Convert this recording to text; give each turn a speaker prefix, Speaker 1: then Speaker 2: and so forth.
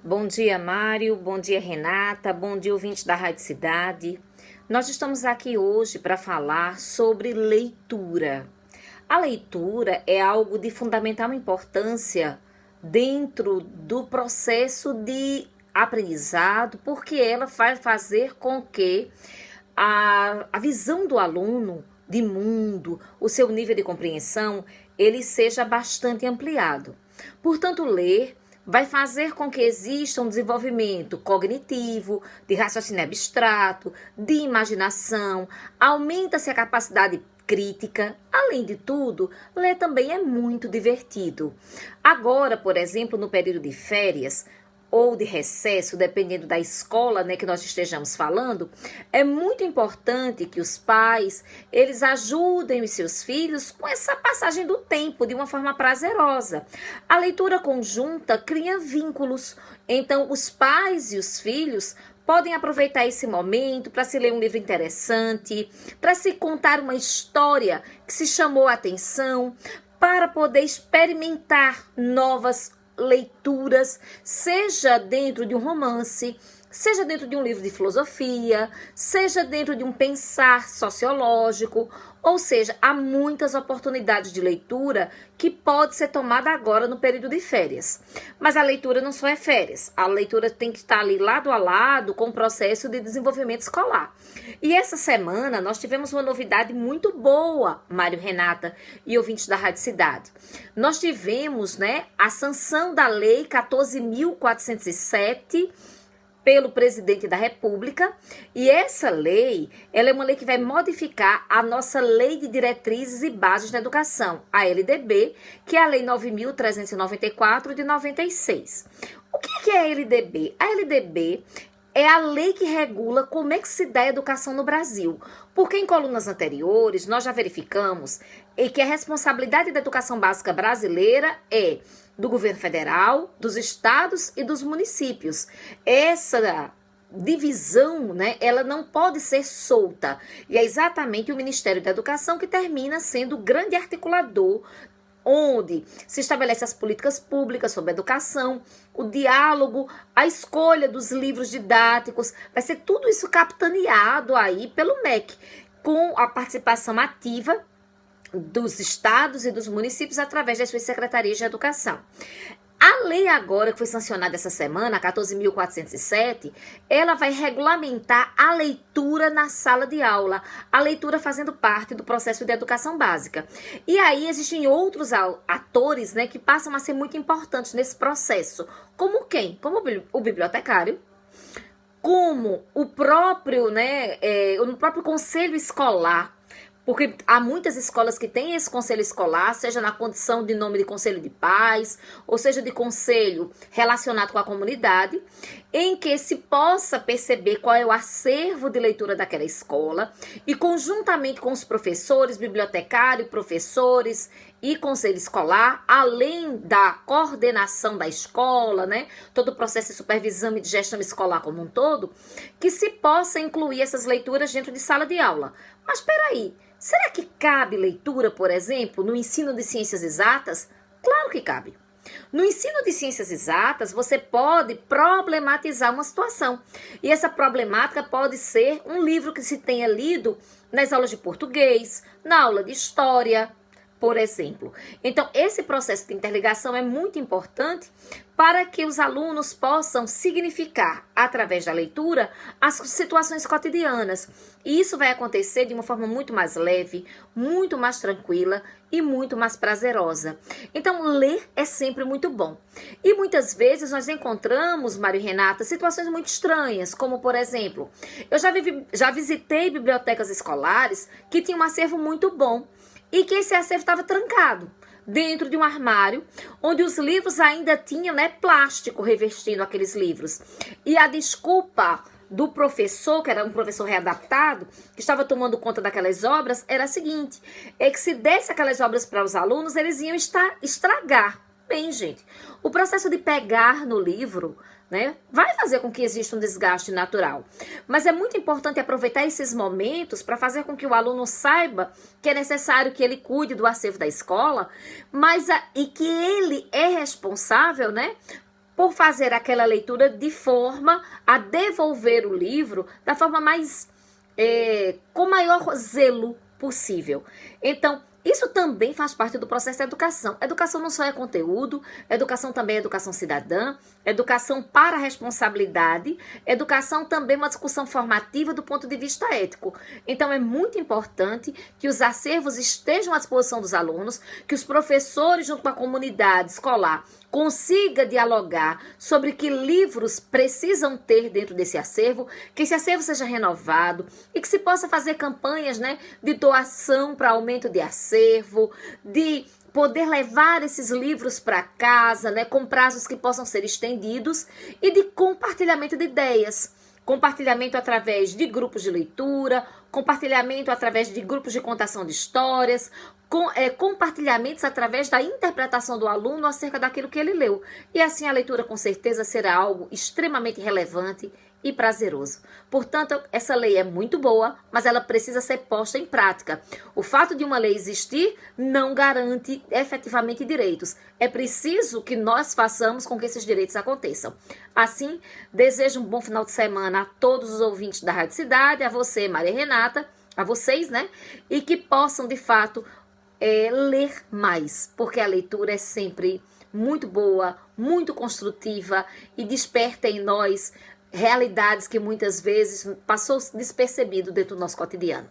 Speaker 1: Bom dia, Mário. Bom dia, Renata. Bom dia, ouvinte da Rádio Cidade. Nós estamos aqui hoje para falar sobre leitura. A leitura é algo de fundamental importância dentro do processo de aprendizado, porque ela vai fazer com que a visão do aluno de mundo, o seu nível de compreensão, ele seja bastante ampliado. Portanto, ler vai fazer com que exista um desenvolvimento cognitivo, de raciocínio abstrato, de imaginação, aumenta-se a capacidade crítica. Além de tudo, ler também é muito divertido. Agora, por exemplo, no período de férias ou de recesso, dependendo da escola, que nós estejamos falando, é muito importante que os pais, eles ajudem os seus filhos com essa passagem do tempo de uma forma prazerosa. A leitura conjunta cria vínculos, então os pais e os filhos podem aproveitar esse momento para se ler um livro interessante, para se contar uma história que se chamou a atenção, para poder experimentar novas leituras, seja dentro de um romance, seja dentro de um livro de filosofia, seja dentro de um pensar sociológico, ou seja, há muitas oportunidades de leitura que pode ser tomada agora no período de férias. Mas a leitura não só é férias, a leitura tem que estar ali lado a lado com o processo de desenvolvimento escolar. E essa semana nós tivemos uma novidade muito boa, Mário, Renata e ouvintes da Rádio Cidade. Nós tivemos, a sanção da Lei 14.407 pelo presidente da República, e essa lei, ela é uma lei que vai modificar a nossa Lei de Diretrizes e Bases da Educação, a LDB, que é a Lei 9.394 de 96. O que é a LDB? A LDB é a lei que regula como é que se dá a educação no Brasil, porque em colunas anteriores nós já verificamos que a responsabilidade da educação básica brasileira é do governo federal, dos estados e dos municípios. Essa divisão, ela não pode ser solta. E é exatamente o Ministério da Educação que termina sendo o grande articulador, onde se estabelece as políticas públicas sobre a educação, o diálogo, a escolha dos livros didáticos, vai ser tudo isso capitaneado aí pelo MEC, com a participação ativa dos estados e dos municípios através das suas secretarias de educação. A lei agora que foi sancionada essa semana, a 14.407, ela vai regulamentar a leitura na sala de aula, a leitura fazendo parte do processo de educação básica. E aí existem outros atores, que passam a ser muito importantes nesse processo, como quem? Como o bibliotecário, como o próprio, o próprio conselho escolar, porque há muitas escolas que têm esse conselho escolar, seja na condição de nome de conselho de pais, ou seja de conselho relacionado com a comunidade, em que se possa perceber qual é o acervo de leitura daquela escola e conjuntamente com os professores, bibliotecário, professores e conselho escolar, além da coordenação da escola, todo o processo de supervisão e de gestão escolar como um todo, que se possa incluir essas leituras dentro de sala de aula. Mas espera aí, será que cabe leitura, por exemplo, no ensino de ciências exatas? Claro que cabe. No ensino de ciências exatas, você pode problematizar uma situação. E essa problemática pode ser um livro que se tenha lido nas aulas de português, na aula de história, por exemplo. Então, esse processo de interligação é muito importante para que os alunos possam significar, através da leitura, as situações cotidianas. E isso vai acontecer de uma forma muito mais leve, muito mais tranquila e muito mais prazerosa. Então, ler é sempre muito bom. E muitas vezes nós encontramos, Mário e Renata, situações muito estranhas, como, por exemplo, eu já visitei bibliotecas escolares que tinham um acervo muito bom, e que esse acervo estava trancado dentro de um armário, onde os livros ainda tinham plástico revestindo aqueles livros. E a desculpa do professor, que era um professor readaptado, que estava tomando conta daquelas obras, era a seguinte, é que se desse aquelas obras para os alunos, eles iam estragar. Bem, gente, o processo de pegar no livro, vai fazer com que exista um desgaste natural. Mas é muito importante aproveitar esses momentos para fazer com que o aluno saiba que é necessário que ele cuide do acervo da escola, e que ele é responsável, por fazer aquela leitura de forma a devolver o livro da forma mais, com maior zelo possível. Então, isso também faz parte do processo da educação. Educação não só é conteúdo, educação também é educação cidadã, educação para a responsabilidade, educação também é uma discussão formativa do ponto de vista ético. Então é muito importante que os acervos estejam à disposição dos alunos, que os professores junto com a comunidade escolar consiga dialogar sobre que livros precisam ter dentro desse acervo, que esse acervo seja renovado e que se possa fazer campanhas, né, de doação para aumento de acervo, de poder levar esses livros para casa, né, com prazos que possam ser estendidos e de compartilhamento de ideias. Compartilhamento através de grupos de leitura, compartilhamento através de grupos de contação de histórias, compartilhamentos através da interpretação do aluno acerca daquilo que ele leu. E assim a leitura com certeza será algo extremamente relevante e prazeroso. Portanto, essa lei é muito boa, mas ela precisa ser posta em prática. O fato de uma lei existir não garante efetivamente direitos. É preciso que nós façamos com que esses direitos aconteçam. Assim, desejo um bom final de semana a todos os ouvintes da Rádio Cidade, a você, Maria Renata, a vocês, né? E que possam, de fato, ler mais, porque a leitura é sempre muito boa, muito construtiva e desperta em nós realidades que muitas vezes passou despercebido dentro do nosso cotidiano.